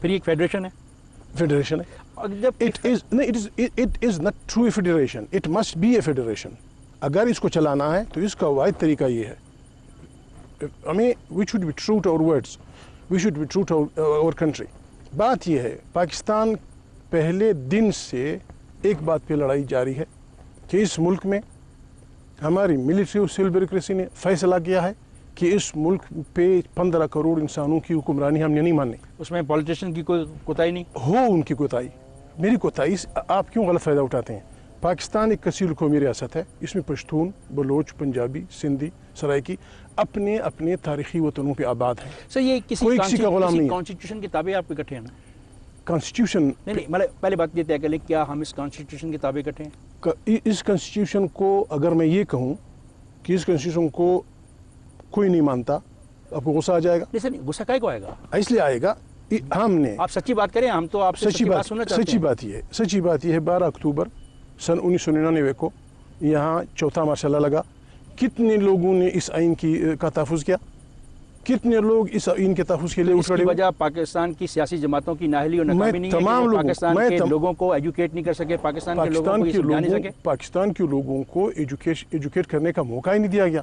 پھر ایک فیڈریشن ہے. فیڈریشن ہے. It is not true a federation. It must be a federation. اگر اس کو چلانا ہے تو اس کا واحد طریقہ یہ ہے. I mean, we should be true to our words. We should be true to our country. بات یہ ہے پاکستان پہلے دن سے ایک بات پہ لڑائی جاری ہے کہ اس ملک میں ہماری ملٹری اور سول بیوروکریسی نے فیصلہ کیا ہے کہ اس ملک پہ 15 کروڑ انسانوں کی حکمرانی ہم نے نہیں ماننی. اس میں پولیٹیشن کی کوئی کوتاہی نہیں ہو. ان کی کوتاہی میری کوتاہی آپ کیوں غلط فائدہ اٹھاتے ہیں؟ پاکستان ایک کثیر قومی ریاست ہے. اس میں پشتون، بلوچ، پنجابی، سندھی، سرائکی اپنے اپنے تاریخی وطنوں پہ آباد ہیں. سر یہ کوئی کسی کا غلام نہیں ہے. کانسٹیٹیوشن کے تابع آپ اکٹھے ہیں نا؟ کانسٹیٹیوشن نہیں مطلب پہلے بات یہ طے کر لیں کیا ہم اس کانسٹیٹیوشن کے تابع اکٹھے ہیں؟ اس کانسٹیٹیوشن کو اگر میں یہ کہوں کہ اس کانسٹیٹیوشن کو کوئی نہیں مانتا آپ کو غصہ آ جائے گا. نہیں سر غصہ کائے کو آئے گا؟ اس لیے آئے گا ہم نے. آپ سچی بات کریں، ہم تو آپ سے سچی بات سننا چاہتے ہیں. سچی بات یہ ہے 12 اکتوبر سن 1999 کو یہاں چوتھا مارشل لگا. کتنے لوگوں نے اس آئین کا تحفظ کیا؟ کتنے لوگ اس آئین کے تحفظ کے لیے اس کی وجہ پاکستان کی سیاسی جماعتوں کی نااہلی اور ناکامی نہیں ہے کہ پاکستان کے لوگوں کو ایجوکیٹ نہیں کر سکے، پاکستان کے لوگوں کو یہ سمجھا نہیں سکے. پاکستان کے لوگوں کو ایجوکیٹ کرنے کا موقع ہی نہیں دیا گیا.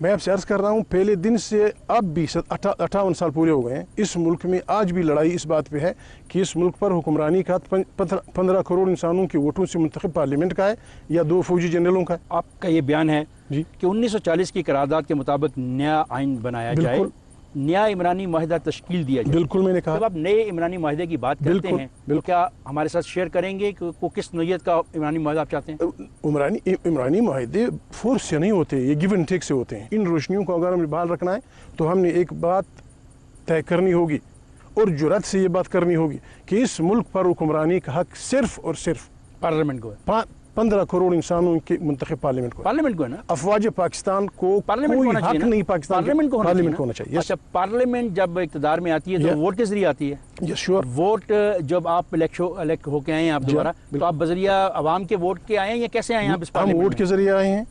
میں آپ سے عرض کر رہا ہوں پہلے دن سے اب بھی 58 سال پورے ہو گئے ہیں. اس ملک میں آج بھی لڑائی اس بات پہ ہے کہ اس ملک پر حکمرانی کا 15 کروڑ انسانوں کے ووٹوں سے منتخب پارلیمنٹ کا ہے یا 2 فوجی جنرلوں کا ہے. آپ کا یہ بیان ہے جی کہ 1940 کی قرارداد کے مطابق نیا آئین بنایا جائے، نیا عمرانی معاہدہ تشکیل دیا جائے. بالکل میں نے کہا. جب آپ نئے عمرانی معاہدے کی بات کرتے ہیں تو کیا ہمارے ساتھ شیئر کریں گے کہ وہ کس نوعیت کا عمرانی معاہدہ آپ چاہتے ہیں؟ عمرانی معاہدے فورس سے نہیں ہوتے، یہ گیو اینڈ ٹیک سے ہوتے ہیں. ان روشنیوں کو اگر ہمیں بحال رکھنا ہے تو ہم نے ایک بات طے کرنی ہوگی اور جرأت سے یہ بات کرنی ہوگی کہ اس ملک پر حکمرانی کا حق صرف اور صرف پارلیمنٹ کو ہے. 15 کروڑ انسانوں کے منتخب پارلیمنٹ کو ہے نا. افواج پاکستان کو پارلیمنٹ کوئی حق نہیں. پاکستان پارلیمنٹ کو ہونا چاہیے. اچھا پارلیمنٹ جب اقتدار میں آتی ہے تو ووٹ کے ذریعے آتی ہے؟ یس شیور. ووٹ جب آپ الیکٹ ہو کے آئے ہیں آپ دوبارہ تو آپ بذریعہ عوام کے ووٹ کے آئے ہیں یا کیسے آئے ہیں آپ اس پارلیمنٹ میں؟ ہم ووٹ کے ذریعے آئے ہیں،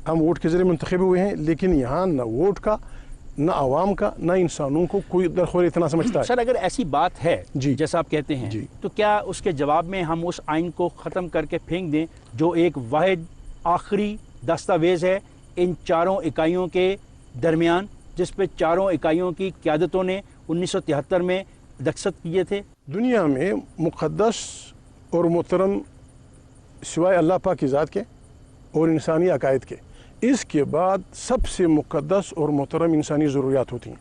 ہم ووٹ کے ذریعے منتخب ہوئے ہیں، لیکن یہاں نہ ووٹ کا نہ عوام کا نہ انسانوں کو کوئی درخور اتنا سمجھتا ہے. سر اگر ایسی بات ہے جیسا آپ کہتے ہیں تو کیا اس کے جواب میں ہم اس آئین کو ختم کر کے پھینک دیں جو ایک واحد آخری دستاویز ہے ان چاروں اکائیوں کے درمیان جس پہ چاروں اکائیوں کی قیادتوں نے 1973 میں دستخط کیے تھے؟ دنیا میں مقدس اور محترم سوائے اللہ پاک کی ذات کے اور انسانی عقائد کے اس کے بعد سب سے مقدس اور محترم انسانی ضروریات ہوتی ہیں.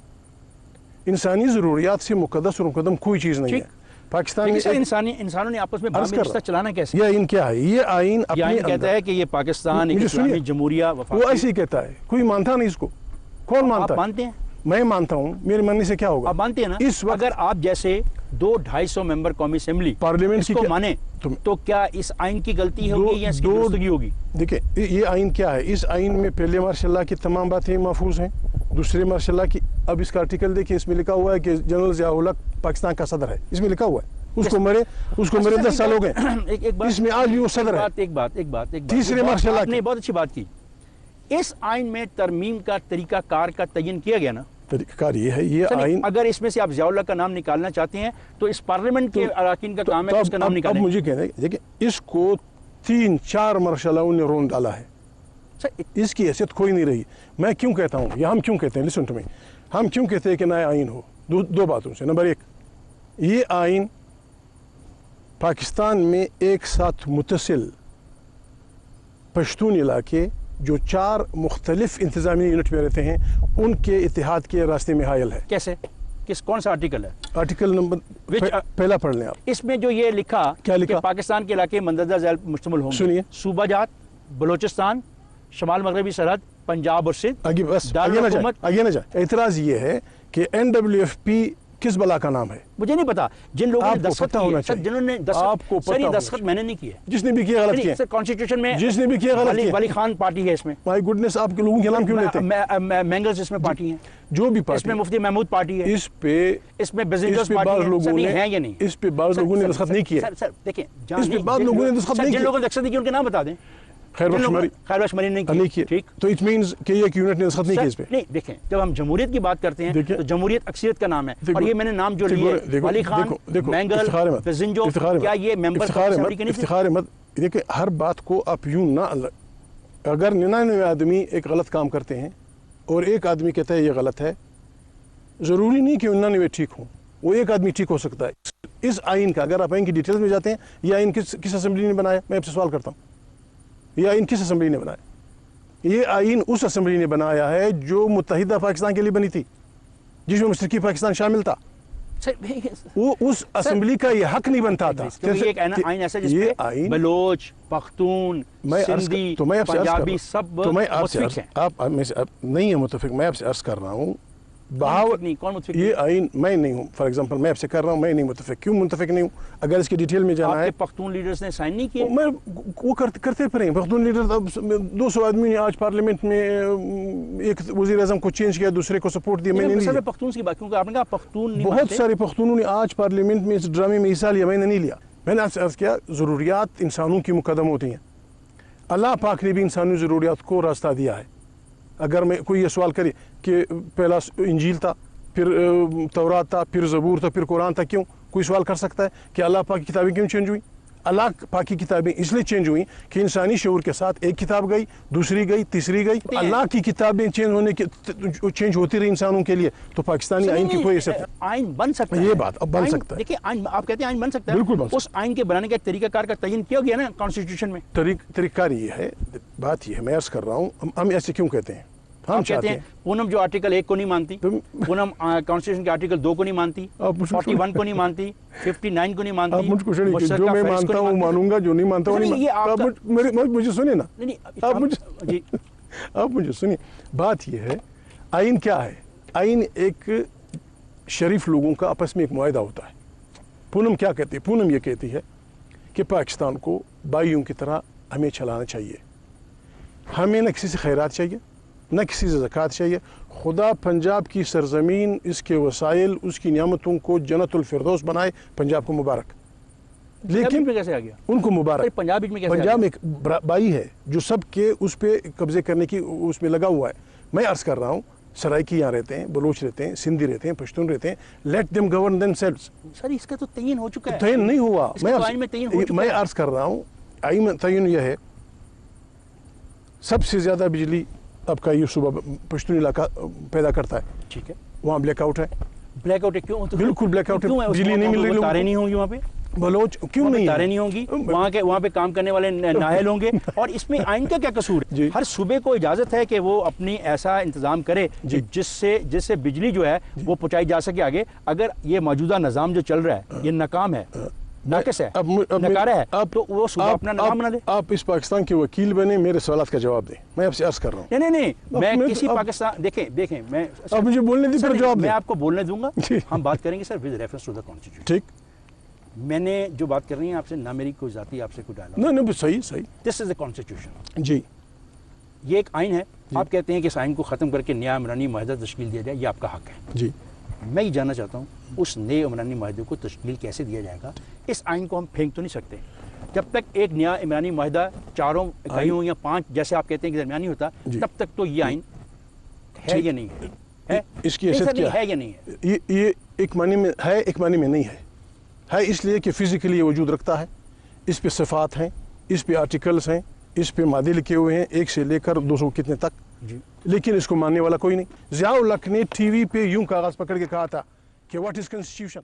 انسانی ضروریات سے مقدس اور مقدم کوئی چیز نہیں ہے. پاکستان میں انسانوں نے آپس میں باہمی رشتہ چلانا کیسے؟ یہ آئین کیا ہے؟ یہ آئین کہتا ہے کہ یہ پاکستان ایک اسلامی جمہوریہ وہ ایسے ہی کہتا ہے. کوئی مانتا نہیں اس کو. کون مانتا ہے؟ آپ مانتے ہیں؟ میں مانتا ہوں. میرے ماننے سے کیا ہوگا؟ آپ مانتے ہیں نا. اس وقت اگر آپ جیسے 200-250 ممبر قومی اسمبلی پارلیمنٹ کو مانے تو کیا اس آئین کی غلطی ہوگی یا اس کی درستگی ہوگی؟ دیکھیں یہ آئین کیا ہے. اس آئین میں پہلے ماشاء اللہ کی تمام باتیں محفوظ ہیں. دوسرے ماشاء اللہ کی اب اس کا آرٹیکل دیکھیں اس میں لکھا ہوا ہے کہ جنرل ضیاء الحق پاکستان کا صدر ہے. اس میں لکھا ہوا ہے. اس کو مرے 10 سال ہو گئے. اس میں آج بھی وہ صدر ہے. ایک بات تیسرے ماشاء اللہ آپ نے بہت اچھی بات کی. اس آئین میں ترمیم کا طریقہ کار کا تعین کیا گیا نا. طریقہ کار یہ ہے یہ آئین اگر اس میں سے آپ ضیاء الحق کا نام نکالنا چاہتے ہیں تو اس پارلیمنٹ کے اراکین کا کام ہے اس کا نام نکالیں. اب مجھے کہنا ہے دیکھیں اس کو 3-4 مرشلوں نے رون ڈالا ہے. اس کی حیثیت کوئی نہیں رہی. میں کیوں کہتا ہوں یا ہم کیوں کہتے ہیں لسن ٹو می ہم کیوں کہتے ہیں کہ نیا آئین ہو؟ دو باتوں سے. نمبر 1 یہ آئین پاکستان میں ایک ساتھ متصل پشتون علاقے جو 4 مختلف انتظامی یونٹ میں رہتے ہیں ان کے اتحاد کے راستے میں حائل ہے. کیسے؟ کون سا آرٹیکل ہے؟ آرٹیکل نمبر پہلا پڑھ لیں آپ. اس میں جو یہ لکھا کیا لکھا کہ پاکستان کے علاقے مندرجہ ذیل مشتمل ہوں گے. سنیے. صوبہ جات، بلوچستان، شمال مغربی سرحد، پنجاب اور سندھ. آگے نہ جائے. اعتراض یہ ہے کہ NWFP کس بلا کا نام ہے؟ مجھے نہیں پتا. جن لوگوں نے دستخط کیے جنہوں نے سر یہ دستخط میں نے نہیں کیے. جس نے بھی کیا غلط کیا. سر کانسٹیٹیوشن میں جس نے بھی کیا غلط کیا. ولی خان پارٹی ہے اس میں. مائی گڈنس آپ کے لوگوں کے نام کیوں لیتے ہیں؟ مینگلز اس میں پارٹی ہیں. جو بھی پارٹی اس میں مفتی محمود پارٹی ہے. اس میں بزنس پارٹی ہے یا نہیں؟ اس پہ بعض لوگوں نے دستخط نہیں کیے. سر دیکھیں اس پہ بعض لوگوں نے دستخط نہیں کیے. جن لوگوں نے دستخط نہیں کیے ان کے نام بتا دیں. خیر بخش شماری نہیں کی، ٹھیک، تو اٹ مینز کہ یہ یونٹ نے دستخط نہیں کی اس پہ. نہیں دیکھیں، جب ہم جمہوریت کی بات کرتے ہیں تو جمہوریت اکثریت کا نام ہے، اور یہ میں نے نام جو لیے علی خان، مینگل، فزنجو، کیا یہ ممبر اسمبلی کے نہیں تھے؟ افتخار مت دیکھیں، ہر بات کو آپ یوں نہ، اگر 99 آدمی ایک غلط کام کرتے ہیں اور ایک آدمی کہتا ہے یہ غلط ہے، ضروری نہیں کہ 99 ٹھیک ہوں، وہ ایک آدمی ٹھیک ہو سکتا ہے. اس آئین کا اگر آپ آئین کی ڈیٹیلز میں جاتے ہیں، یہ آئین کس اسمبلی نے بنایا؟ میں آپ سے سوال کرتا ہوں، یہ آئین کس اسمبلی نے بنایا؟ یہ آئین اس اسمبلی نے بنایا ہے جو متحدہ پاکستان کے لیے بنی تھی، جس میں مشرقی پاکستان شامل تھا. وہ اس اسمبلی کا یہ حق نہیں بنتا تھا. یہ ایک آئین ایسا جس پہ بلوچ، پختون، سندھی، پنجابی سب متفق ہیں. آپ نہیں ہیں متفق، میں آپ سے عرض کر رہا ہوں، یہ آئین میں نہیں ہوں. فار ایگزامپل میں آپ سے کر رہا ہوں، میں نہیں متفق. کیوں متفق نہیں ہوں؟ اگر اس کی ڈیٹیل میں جانا ہے، پختون لیڈرز نے سائن نہیں کیے. میں وہ کرتے پھریں پختون لیڈر. 200 آدمی نے آج پارلیمنٹ میں ایک وزیر اعظم کو چینج کیا، دوسرے کو سپورٹ دیا. میں نے نہیں، پختون کی بات کیوں کہ آپ نے کہا پختون نہیں، بہت سارے پختونوں نے آج پارلیمنٹ میں اس ڈرامے میں حصہ لیا. میں نے نہیں لیا. میں نے آپ سے عرض کیا، ضروریات انسانوں کی مقدم ہوتی ہیں. اللہ پاک نے بھی انسانی ضروریات کو راستہ دیا ہے. اگر میں کوئی یہ سوال کرے کہ پہلا انجیل تھا، پھر تورات تھا، پھر زبور تھا، پھر قرآن تھا، کیوں؟ کوئی سوال کر سکتا ہے کہ اللہ پاک کی کتابیں کیوں چینج ہوئی؟ اللہ پاک کی کتابیں اس لیے چینج ہوئیں کہ انسانی شعور کے ساتھ ایک کتاب گئی، دوسری گئی، تیسری گئی. اللہ کی کتابیں چینج ہوتی رہی انسانوں کے لیے. تو پاکستانی آئین کی کوئی حیثیت؟ آئین بن سکتا ہے، یہ بات اب بن سکتا ہے. دیکھیں آپ کہتے ہیں آئین بن سکتا ہے، بالکل بن سکتا ہے. اس آئین کے بنانے کا طریقہ کار کا تعین کیا گیا نا کانسٹیٹیوشن میں. طریقہ کار یہ ہے، بات یہ ہے، میں عرض کر رہا ہوں، ہم ایسے کیوں کہتے ہیں؟ ہم کہتے ہیں پونم جو آرٹیکل 1 کو نہیں مانتی، پونم کانسٹیٹیوشن کے آرٹیکل 2 کو نہیں مانتی، 41 کو نہیں مانتی، 59 کو نہیں مانتی. آپ مجھ کو سنیے، جو میں مانتا ہوں مانوں گا، جو نہیں مانتا ہوں نہیں. آپ مجھے سنیں نا، آپ مجھے سنیں. بات یہ ہے، آئین کیا ہے؟ آئین ایک شریف لوگوں کا آپس میں ایک معاہدہ ہوتا ہے. پونم کیا کہتی ہے؟ پونم یہ کہتی ہے کہ پاکستان کو بھائیوں کی طرح ہمیں چلانا چاہیے. ہمیں نہ کسی سے خیرات چاہیے، نہ کسی سے زکوٰۃ چاہیے. خدا پنجاب کی سرزمین، اس کے وسائل، اس کی نعمتوں کو جنت الفردوس بنائے. پنجاب کو مبارک. لیکن کیسے آ گیا ان کو مبارک؟ پنجاب میں ایک بائی ہے جو سب کے اس پہ قبضے کرنے کی اس میں لگا ہوا ہے. میں عرض کر رہا ہوں، سرائکی یہاں رہتے ہیں، بلوچ رہتے ہیں، سندھی رہتے ہیں، پشتون رہتے ہیں. Let them govern themselves. Sir اس کا تو تعین ہو چکا ہے. تعین نہیں ہوا. میں عرض کر رہا ہوں، آئین میں تعین یہ ہے، سب سے زیادہ بجلی آپ کا یہ صوبہ پشتون علاقہ پیدا کرتا ہے. ٹھیک ہے، وہاں بلیک آؤٹ ہے. بلیک آؤٹ ہے کیوں؟ بالکل بلیک آؤٹ ہے. بجلی نہیں مل رہی. تاریں نہیں ہوں گی وہاں پہ. بلوچ کیوں نہیں؟ تاریں نہیں ہوں گی وہاں پہ کام کرنے والے نااہل ہوں گے. اور اس میں آئین کا کیا قصور ہے؟ ہر صوبے کو اجازت ہے کہ وہ اپنی ایسا انتظام کرے جس سے بجلی جو ہے وہ پہنچائی جا سکے آگے. اگر یہ موجودہ نظام جو چل رہا ہے یہ ناکام ہے، ناقص ہے، ناکارہ ہے، تو وہ صوبہ اپنا نظام بنا لے. آپ اس پاکستان کے وکیل بنے، میرے سوالات کا جواب دیں. میں آپ سے عرض کر رہا ہوں. نہیں میں کسی پاکستان، دیکھیں میں آپ مجھے بولنے دیں، پھر جواب دیں. میں آپ کو بولنے دوں گا. ہم بات کریں گے sir with reference to the constitution. ٹھیک. میں نے جو بات کرنی ہے آپ سے، نہ میری کوئی ذاتی آپ سے کوئی ڈائلاگ. نہیں صحیح. دس از دا کانسٹیٹیوشن. جی، یہ ایک آئین ہے. آپ کہتے ہیں کہ اس آئین کو ختم کر کے نیا عمرانی معاہدہ تشکیل دیا جائے، یہ آپ کا حق ہے. جی، میں یہ جاننا چاہتا ہوں اس نئے عمرانی معاہدے کو تشکیل کیسے دیا جائے گا؟ اس آئین کو ہم پھینک تو نہیں سکتے. جب تک ایک نیا عمرانی معاہدہ 4 اکائیوں یا 5 جیسے آپ کہتے ہیں کہ درمیانی ہوتا، تب تک تو یہ آئین ہے یا نہیں ہے؟ اس کی حیثیت کیا ہے یا نہیں ہے؟ یہ ایک معنی میں ہے، ایک معنی میں نہیں ہے. ہے اس لیے کہ فزیکلی یہ وجود رکھتا ہے. اس پہ صفات ہیں، اس پہ آرٹیکلز ہیں، اس پہ مادے لکھے ہوئے ہیں 1 سے لے کر 200 کتنے تک. لیکن اس کو ماننے والا کوئی نہیں. ضیاء الحق نے ٹی وی پہ یوں کاغذ پکڑ کے کہا تھا کہ واٹ از کانسٹیٹیوشن.